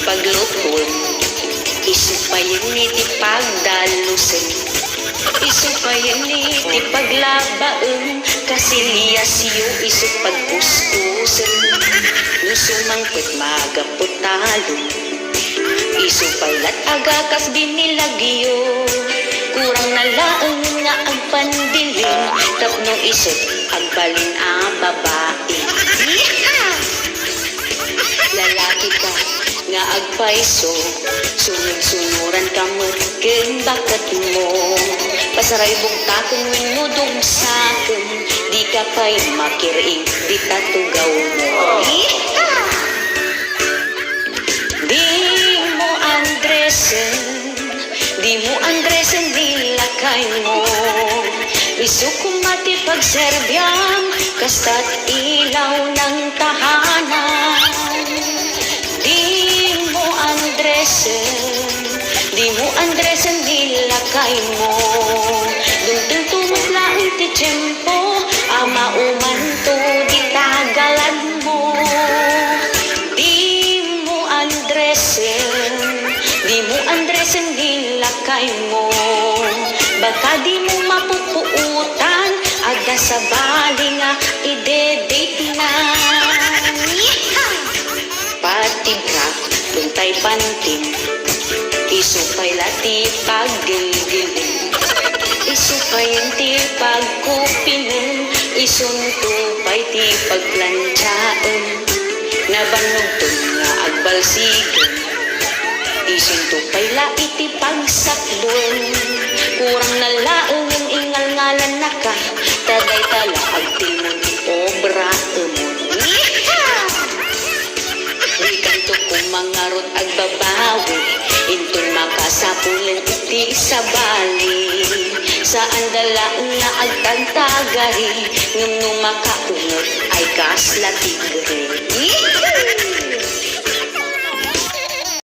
paglupod, isupayan iti pagdalusen, isupayan iti paglabaen, kasiliasyo isu pagkuskusen, nusumangpet magapot talo, isupaylat agakas binilagyo, kurang nalaeng nga agpandilin, tapno isut agbalin a babae. Lalaki ka nga agpaiso, sunod-sunuran ka merken bakat mo, pasaray bugtaken wenno dugsaken, di ka pa'y makiring di tatugaw mo. Di mo andresen, di mo andresen dilakay mo, isu kumati pagserbyang, kasta't ilaw ng tahanan. Di mo andresen dilakay mo, dungteng tumutla iti tiyempo, ama umanto di tagalan mo. Di mo andresen dilakay mo, baka di mo mapupuutan, aga sa bali nga ide-date na. Pati bra, luntay panting, isupay lati paggilgilin, isupay ti pagkupinin, isuntupay ti pagplansyaen, nabanugtun nga agbalsigin, isuntupay la iti pagsakbon, kurang nalaeng ingal ngalan naka, tagay tala agtimon ti obra emon. Di kanto kumangarot agbabawi, intong makasapulan iti sa bali, saan dalaan na agtagtagari, ngam no makaunot ay kasla tigre.